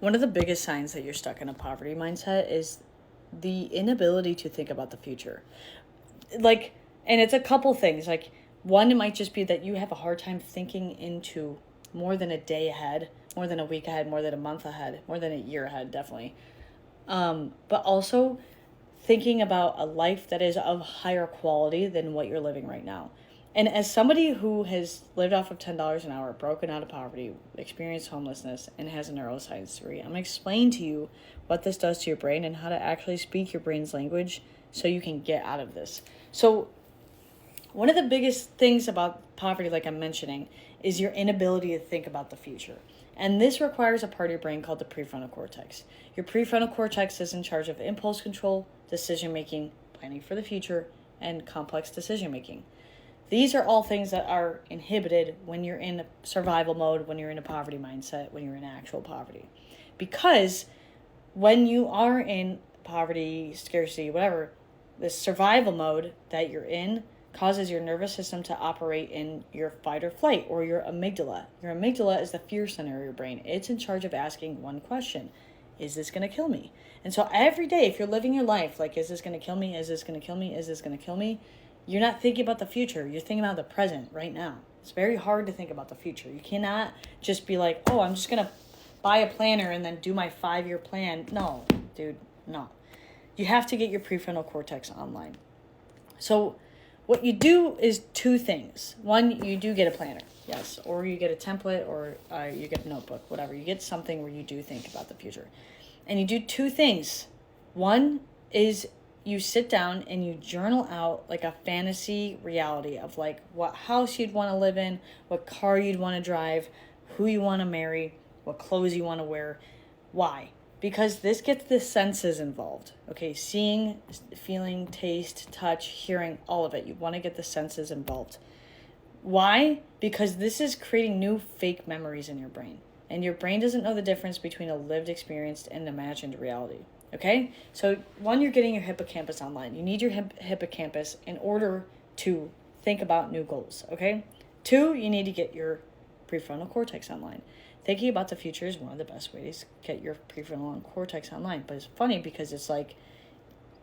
One of the biggest signs that you're stuck in a poverty mindset is the inability to think about the future. Like, and it's a couple things. Like, one, it might just be that you have a hard time thinking into more than a day ahead, more than a week ahead, more than a month ahead, more than a year ahead, definitely. But also thinking about a life that is of higher quality than what you're living right now. And as somebody who has lived off of $10 an hour, broken out of poverty, experienced homelessness, and has a neuroscience degree, I'm going to explain to you what this does to your brain and how to actually speak your brain's language so you can get out of this. So one of the biggest things about poverty, like I'm mentioning, is your inability to think about the future. And this requires a part of your brain called the prefrontal cortex. Your prefrontal cortex is in charge of impulse control, decision making, planning for the future, and complex decision making. These are all things that are inhibited when you're in survival mode, when you're in a poverty mindset, when you're in actual poverty. Because when you are in poverty, scarcity, whatever, the survival mode that you're in causes your nervous system to operate in your fight or flight, or your amygdala. Your amygdala is the fear center of your brain. It's in charge of asking one question: is this going to kill me? And so every day, if you're living your life like, is this going to kill me? Is this going to kill me? Is this going to kill me? You're not thinking about the future. You're thinking about the present right now. It's very hard to think about the future. You cannot just be like, oh, I'm just going to buy a planner and then do my 5-year plan. No, dude, no. You have to get your prefrontal cortex online. So what you do is two things. One, you do get a planner, yes, or you get a template, or you get a notebook, whatever. You get something where you do think about the future. And you do two things. One is you sit down and you journal out like a fantasy reality of like what house you'd want to live in, what car you'd want to drive, who you want to marry, what clothes you want to wear. Why? Because this gets the senses involved. Okay, seeing, feeling, taste, touch, hearing, all of it. You want to get the senses involved. Why? Because this is creating new fake memories in your brain. And your brain doesn't know the difference between a lived experience and imagined reality. Okay? So one, you're getting your hippocampus online. You need your hippocampus in order to think about new goals. Okay? Two, you need to get your prefrontal cortex online. Thinking about the future is one of the best ways to get your prefrontal cortex online. But it's funny because it's like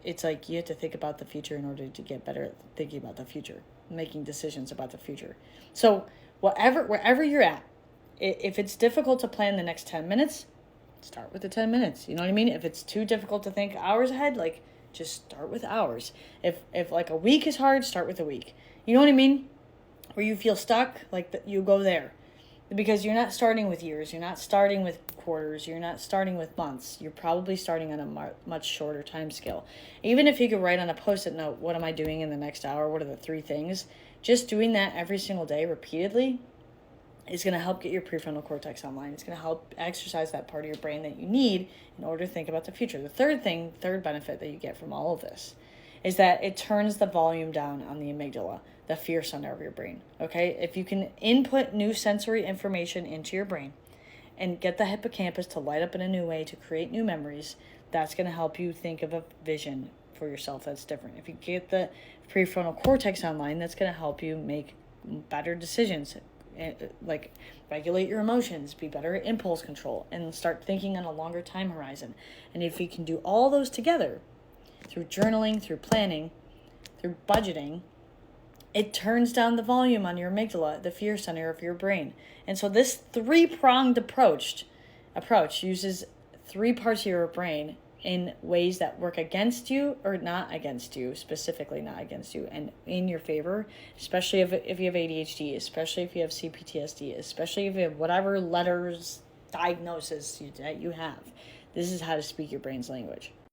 you have to think about the future in order to get better at thinking about the future, making decisions about the future. So wherever you're at, if it's difficult to plan the next 10 minutes, start with the 10 minutes. You know what I mean? If it's too difficult to think hours ahead, like just start with hours. If like a week is hard, start with a week. You know what I mean? Where you feel stuck, you go there. Because you're not starting with years, you're not starting with quarters, you're not starting with months. You're probably starting on a much shorter time scale. Even if you could write on a Post-it note, what am I doing in the next hour? What are the 3 things? Just doing that every single day repeatedly is going to help get your prefrontal cortex online. It's going to help exercise that part of your brain that you need in order to think about the future. The third benefit that you get from all of this is that it turns the volume down on the amygdala, the fear center of your brain. Okay? If you can input new sensory information into your brain and get the hippocampus to light up in a new way to create new memories, that's going to help you think of a vision for yourself that's different. If you get the prefrontal cortex online, that's going to help you make better decisions, like regulate your emotions, be better at impulse control, and start thinking on a longer time horizon. And if you can do all those together, through journaling, through planning, through budgeting, it turns down the volume on your amygdala, the fear center of your brain. And so this 3-pronged approach uses 3 parts of your brain in ways that work against you or not against you, specifically not against you, and in your favor, especially if you have ADHD, especially if you have CPTSD, especially if you have whatever letters diagnosis that you have. This is how to speak your brain's language.